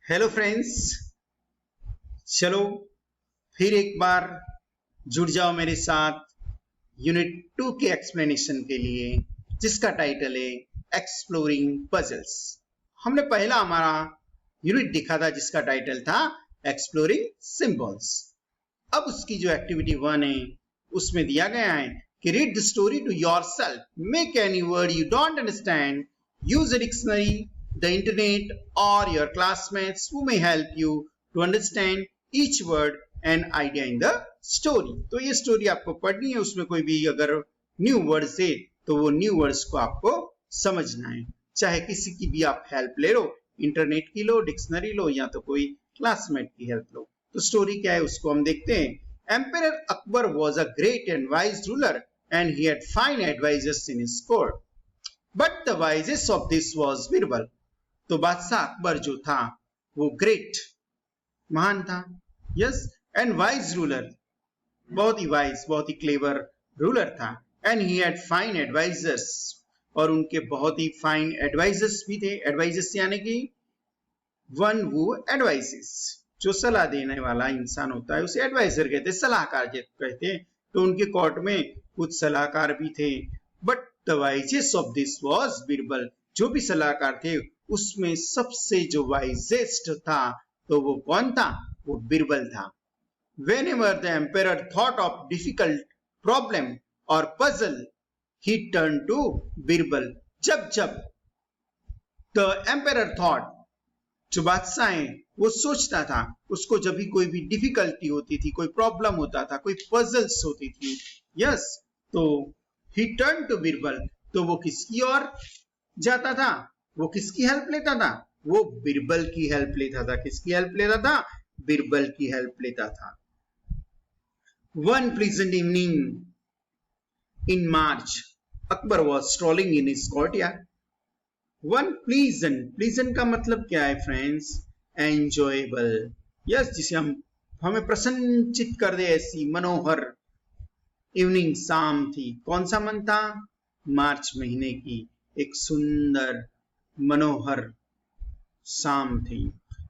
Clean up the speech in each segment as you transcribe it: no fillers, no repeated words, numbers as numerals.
Hello friends, चलो फिर एक बार जुड़ जाओ मेरे साथ यूनिट 2 के एक्सप्लेनेशन के लिए, जिसका टाइटल है एक्सप्लोरिंग पजल्स। हमने पहला हमारा यूनिट देखा था जिसका टाइटल था एक्सप्लोरिंग सिंबल्स। अब उसकी जो एक्टिविटी 1 है उसमें दिया गया है कि read the story to yourself, make any word you don't understand, use a dictionary, the internet or your classmates who may help you to understand each word and idea in the story। तो ये story आपको पढ़नी है, उसमें कोई भी अगर new words है तो वो न्यू वर्ड्स को आपको समझना है। चाहे किसी की भी आप हेल्प ले लो, इंटरनेट की लो, डिक्शनरी लो या तो कोई क्लासमेट की हेल्प लो। तो स्टोरी क्या है उसको हम देखते हैं। Emperor Akbar was a great and wise ruler and he had fine advisors in his court, but the wisest of this was Birbal। तो बादशाह अकबर जो था वो ग्रेट, महान था, यस, एंड वाइज रूलर, बहुत ही वाइज, बहुत ही क्लेवर रूलर था। And he had fine advisers, और उनके बहुत ही फाइन एडवाइजर्स भी थे। एडवाइजर्स यानी कि वन हु एडवाइसेस, जो सलाह देने वाला इंसान होता है उसे एडवाइजर कहते हैं, सलाहकार कहते हैं। तो उनके कोर्ट में कुछ सलाहकार भी थे। But the wisest of this was Birbal, जो भी सलाहकार थे उसमें सबसे जो वाइजेस्ट था तो वो कौन था? वो बिरबल था। Whenever the emperor thought of difficult problem or puzzle, he turned to Birbal. जब जब the emperor thought, जो बादशाह है वो सोचता था, उसको जब भी कोई भी डिफिकल्टी होती थी, कोई प्रॉब्लम होता था, कोई पजल्स होती थी, यस, तो he turned to बिरबल। तो वो किसकी ओर जाता था? वो किसकी हेल्प लेता था? वो बिरबल की हेल्प लेता था। किसकी हेल्प लेता था? बिरबल की हेल्प लेता था। One pleasant evening in March, Akbar was strolling in his courtyard। One pleasant का मतलब क्या है फ्रेंड्स? एंजॉयबल, यस, जिसे हमें प्रसन्नचित कर दे, ऐसी मनोहर इवनिंग, शाम थी। कौन सा मंथ था? मार्च महीने की एक सुंदर मनोहर शाम थी।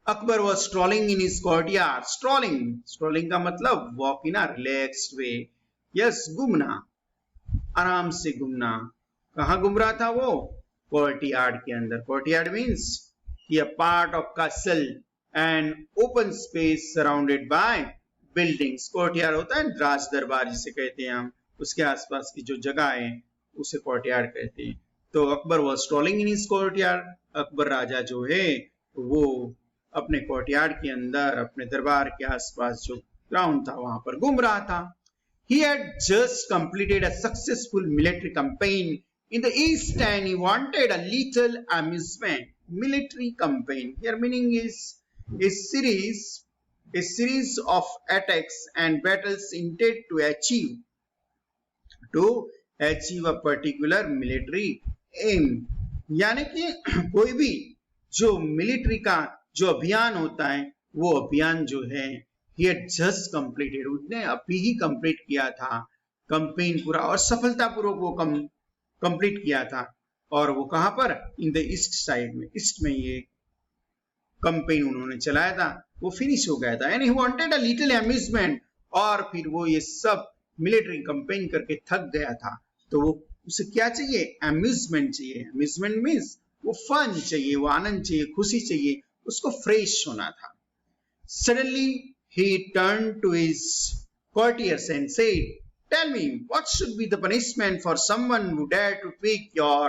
Akbar was strolling in his courtyard. Strolling का मतलब walk in a relaxed way, yes, घूमना, आराम से घूमना। कहाँ घूम रहा था वो? कोर्टयार्ड के अंदर। कोर्टयार्ड मीन्स कि a part of castle and open space surrounded by buildings. Courtyard होता है राज दरबार जिसे कहते हैं हम, उसके आसपास की जो जगह है उसे कोर्टयार्ड कहते हैं। तो Akbar was strolling in his courtyard, Akbar राजा जो है वो अपने कोर्टयार्ड के अंदर, अपने दरबार के आसपास जो ग्राउंड था वहां पर घूम रहा था। He had just completed a successful military campaign in the east and he wanted a little amusement। Military campaign here meaning is a series of attacks and battles intended to achieve a particular military aim, यानी कि कोई भी जो military का जो अभियान होता है वो अभियान जो है he had just completed, उसने अभी ही कंप्लीट किया था कंपेन पूरा, और सफलतापूर्वक वो कंप्लीट किया था। और वो कहां पर? इन द ईस्ट साइड में, ईस्ट में ये कंपेन उन्होंने चलाया था, वो फिनिश हो गया था। And he wanted a little amusement, और फिर वो ये सब मिलिट्री कंपेन करके थक गया था, तो वो उसे क्या चाहिए? अम्यूजमेंट चाहिए। अम्यूजमेंट मीन्स वो फन चाहिए, वो आनंद चाहिए, खुशी चाहिए, उसको फ्रेश होना था। Suddenly he turn to his courtiers and said, tell me, what should be the punishment for someone who dare to tweak your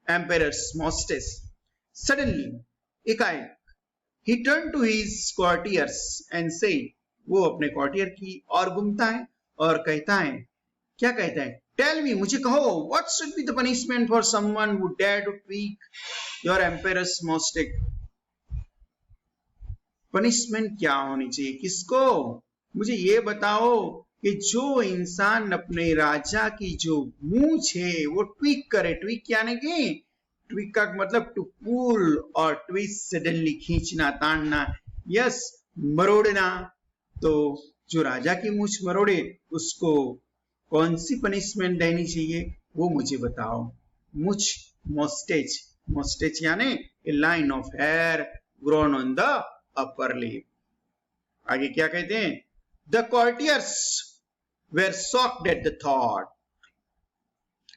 emperor's mustache? Suddenly, एकाएक, he turned to his courtiers and said, वो अपने courtier की ओर घूमता है और कहता है, क्या कहता है? Tell me, मुझे कहो, what should be the punishment for someone who dare to tweak your emperor's mustache? Punishment क्या होनी चाहिए? किसको? मुझे ये बताओ कि जो इंसान अपने राजा की जो मूंछ है वो ट्वीक करे। ट्वीक यानी कि ट्वीक का मतलब टू पुल और ट्विस्ट, सडनली खींचना, ताड़ना, यस, मरोड़ना। तो जो राजा की मूंछ मरोड़े उसको कौन सी पनिशमेंट देनी चाहिए वो मुझे बताओ। मूंछ, मोस्टेच, मोस्टेच यानी a line of hair grown on the upper lip. आगे क्या कहते हैं? The courtiers were shocked at the thought.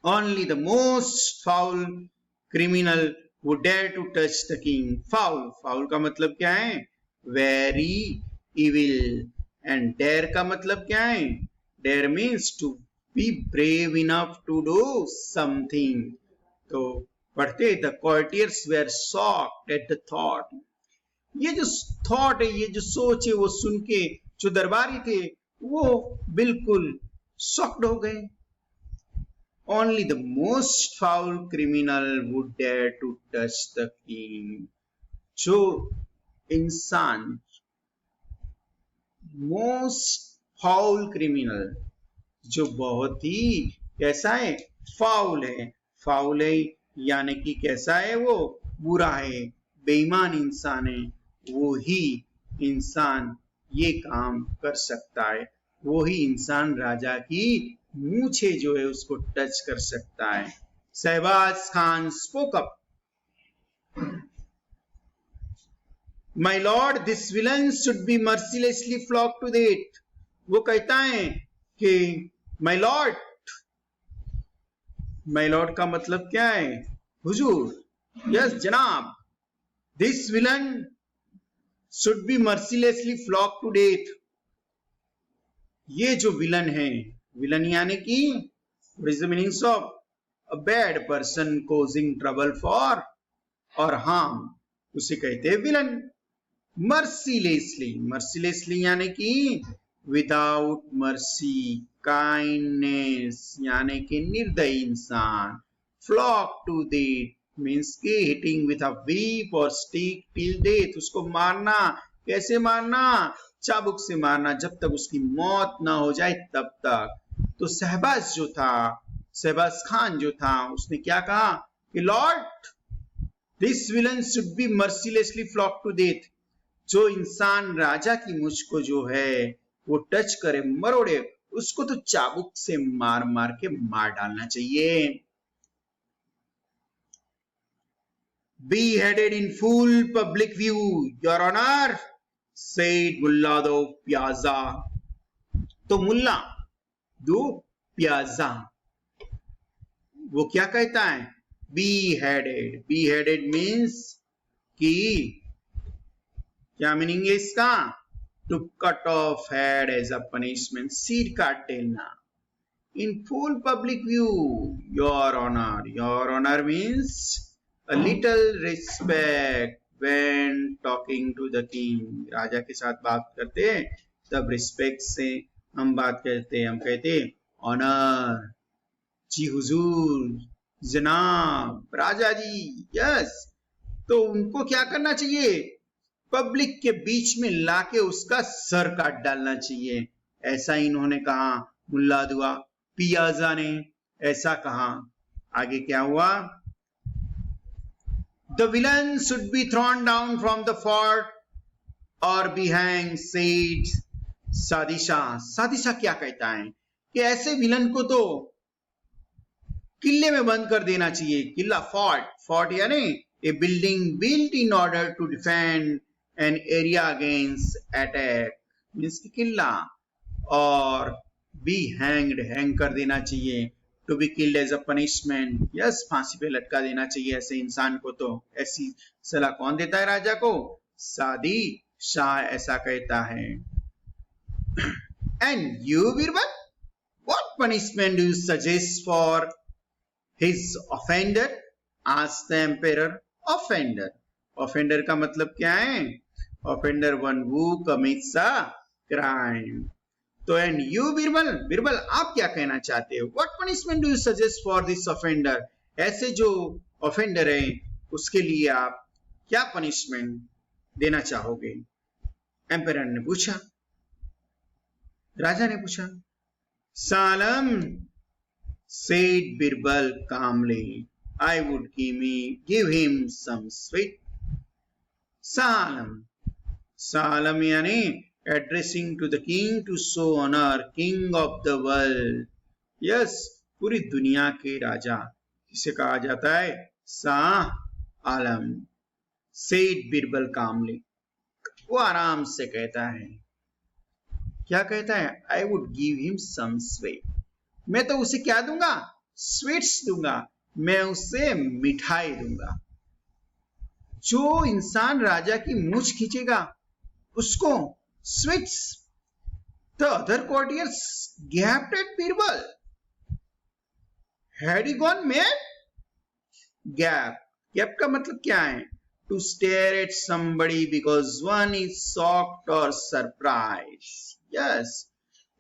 Only the most foul criminal would dare to touch the king. Foul, foul का मतलब क्या है? Very evil. And dare का मतलब क्या है? Dare means to be brave enough to do something. तो पढ़ते the courtiers were shocked at the thought. ये जो थॉट है, ये जो सोच है, वो सुन के जो दरबारी थे वो बिल्कुल शॉक्ड हो गए. Only the most foul criminal would dare to touch the king. जो इंसान most foul criminal, जो बहुत ही कैसा है? फाउल है. फाउल है यानी कि कैसा है? वो बुरा है, बेईमान इंसान है. वो ही इंसान ये काम कर सकता है. वो ही इंसान राजा की मूछे जो है उसको टच कर सकता है. Shahbaz Khan spoke up. My lord, this villain should be mercilessly flogged to death. वो कहता है कि my lord, my lord का मतलब क्या है? हुजूर. Yes, जनाब. This villain should be mercilessly flogged to death. ये जो विलन है, विलन यानी कि what is the meaning of a bad person causing trouble for or harm, उसे कहते हैं विलन. mercilessly, mercilessly यानी कि without mercy, kindness यानी कि निर्दयी इंसान. flog to death means कि hitting with a whip or stick till death, उसको मारना. कैसे मारना? चाबुक से मारना, जब तक उसकी मौत ना हो जाए तब तक. तो शहबाज जो था, शहबाज खान जो था, उसने क्या कहा कि lord, this villain should be mercilessly flog to death. जो इंसान राजा की मुझको जो है वो टच करे, मरोड़े, उसको तो चाबुक से मार मार के मार डालना चाहिए. beheaded in full public view, your honor, said मुल्ला दो प्याजा. तो मुल्ला दो प्याजा वो क्या कहता है? beheaded. beheaded means कि क्या मीनिंग है इसका? to cut off head as a punishment, सिर काट देना. in full public view, your honor. your honor means a little respect when talking to the king. राजा के साथ बात करते हैं तब रिस्पेक्ट से हम बात करते हैं. हम कहते हैं ऑनर, जी हुजूर, जनाब, राजा जी. यस. तो उनको क्या करना चाहिए? पब्लिक के बीच में लाके उसका सर काट डालना चाहिए. ऐसा इन्होंने कहा, मुल्ला दुआ पियाजा ने ऐसा कहा. आगे क्या हुआ? The villain should be thrown down from the fort or be hanged, said सादिशाह. सादिशाह क्या कहता है कि ऐसे विलन को तो किले में बंद कर देना चाहिए. किला, फोर्ट. फोर्ट यानी a building built in order to defend an area against attack, means किला. और be hanged, hang कर देना चाहिए. to be killed as a punishment, yes, फांसी पे लटका देना चाहिए ऐसे इंसान को. तो ऐसी सलाह कौन देता है राजा को? सादी शाह ऐसा कहता है. And you, Birbal, what punishment do you suggest for his offender? asked the emperor. offender, offender का मतलब क्या है? offender, one who commits a crime. तो एंड यू बिरबल, बिरबल आप क्या कहना चाहते हो? What punishment do you suggest for this offender? ऐसे जो ऑफेंडर है उसके लिए आप क्या पनिशमेंट देना चाहोगे? एम्परर ने पूछा, राजा ने पूछा. सालम, said Birbal calmly, I would give him some sweet. सालम, सालम यानी addressing to the king to show honor, king of the world. yes, पूरी दुनिया के राजा जिसे कहा जाता है Shah Alam. said Birbal calmly. वो आराम से कहता है, क्या कहता है? I would give him some sweet. मैं तो उसे क्या दूंगा? स्वीट्स दूंगा, मैं उसे मिठाई दूंगा। जो इंसान राजा की मूंछ खींचेगा उसको sweets. The other courtiers gaped at Birbal. Had he gone mad? Gap का मतलब क्या है? To stare at somebody because one is shocked or surprised. Yes.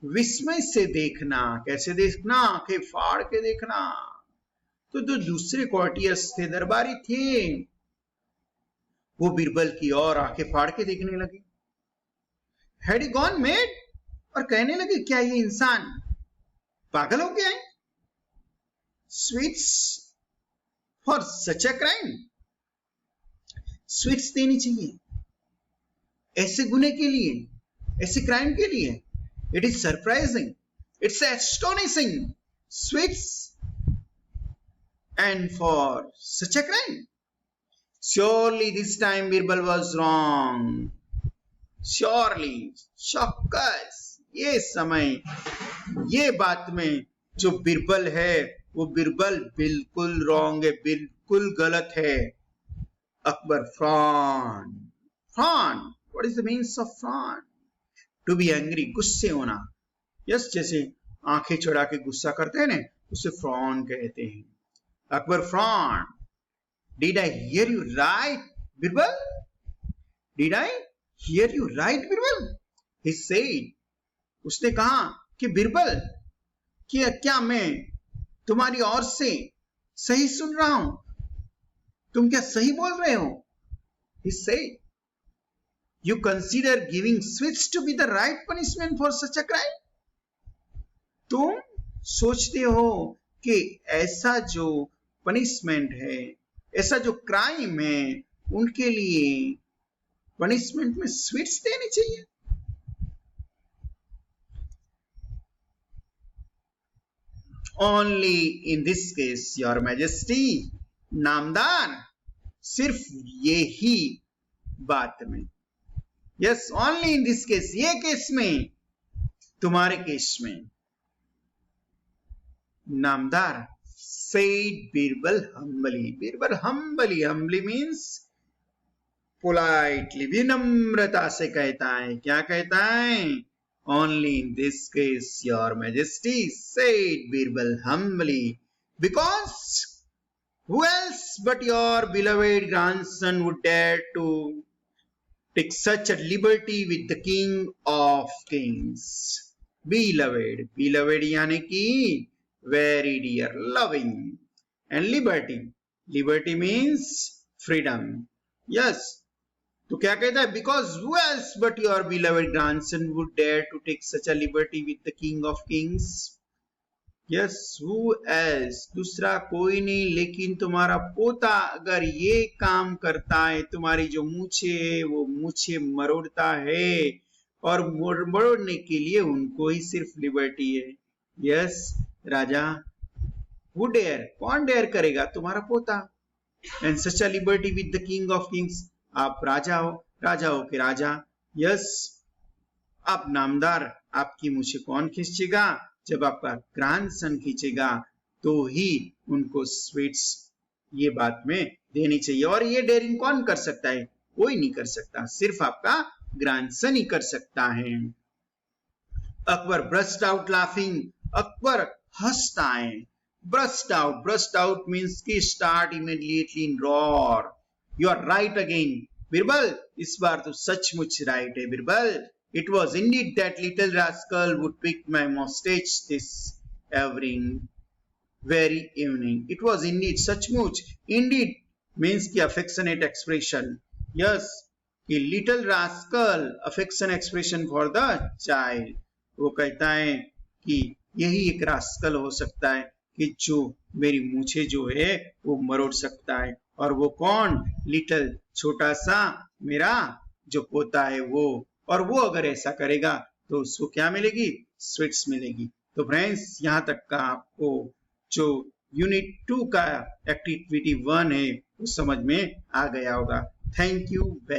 विस्मय से देखना। कैसे देखना? आंखें फाड़ के देखना। तो जो दूसरे कॉर्टियर्स थे, दरबारी थे, वो बिरबल की ओर आंखें फाड़ के देखने लगे। Had he gone mad? और कहने लगे, क्या ये इंसान पागल हो गया है? Sweets for such a crime. Sweets देनी चाहिए ऐसे गुने के लिए, ऐसे क्राइम के लिए। It is surprising, it's astonishing. Sweets and for such a crime. Surely this time Birbal was wrong. Surely, चौक्कस ये समय, ये बात में जो बिरबल है, वो बिरबल बिल्कुल रॉन्ग है, बिल्कुल गलत है। Akbar frowned. Frown. What is the meaning of frown? To be angry, गुस्से होना। यस, जैसे आंखें चढ़ा के गुस्सा करते हैं ना, उसे फ्रॉन कहते हैं। Akbar frowned. Did I hear you right, Birbal? Did I hear you right, Birbal? He said. उसने कहा कि बिरबल, क्या मैं तुम्हारी ओर से सही सुन रहा हूं? तुम क्या सही बोल रहे हो? He said. You consider giving sweets to be the right punishment for such a crime? तुम सोचते हो कि ऐसा जो पनिशमेंट है, ऐसा जो क्राइम है, उनके लिए पनिशमेंट में स्वीट्स देनी चाहिए? Only in this case, your majesty, नामदार, सिर्फ ये ही बात में। Yes, only in this case, ये केस में, तुम्हारे केस में। नामदार, said Birbal humbly. Birbal humbly means politely, विनम्रता से कहता है। क्या कहता है? Only in this case, your majesty, said Birbal humbly, because who else but your beloved grandson would dare to take such a liberty with the king of kings? Beloved यानी कि very dear, loving, and liberty means freedom. Yes. तो क्या कहता है? Because who else but your beloved grandson would dare to take such a liberty with the king of kings? Yes, who else? दूसरा कोई नहीं, लेकिन तुम्हारा पोता अगर ये काम करता है, तुम्हारी जो मूछे है वो मूछे मरोड़ता है, और मरोड़ने के लिए उनको ही सिर्फ लिबर्टी है। Yes Raja, who dare? कौन डेयर करेगा? तुम्हारा पोता। And such a liberty with the king of kings. आप राजा हो, राजाओं के राजा। यस, आप नामदार, आपकी मूछे कौन खींचेगा? जब आपका ग्रैंडसन खींचेगा तो ही उनको स्वीट्स ये बात में देनी चाहिए। और ये डेयरिंग कौन कर सकता है? कोई नहीं कर सकता, सिर्फ आपका ग्रैंडसन ही कर सकता है। Akbar burst out laughing. Akbar हंसता है। ब्रस्ट आउट मीन्स कि start immediately in roar. You are right again Birbal, इस बार तो सचमुच राइट है Birbal. It was indeed that little rascal would pick my mustache this very evening. It was indeed, सचमुच। Indeed means कि affectionate expression. Yes, कि little rascal, affection expression for the child. वो कहता है कि यही एक रास्कल हो सकता है कि जो मेरी मूछे जो है वो मरोड़ सकता है। और वो कौन? लिटिल, छोटा सा मेरा जो पोता है वो। और वो अगर ऐसा करेगा तो उसको क्या मिलेगी? स्वीट्स मिलेगी। तो फ्रेंड्स, यहाँ तक का आपको जो यूनिट 2 का एक्टिविटी 1 है वो समझ में आ गया होगा। Thank you very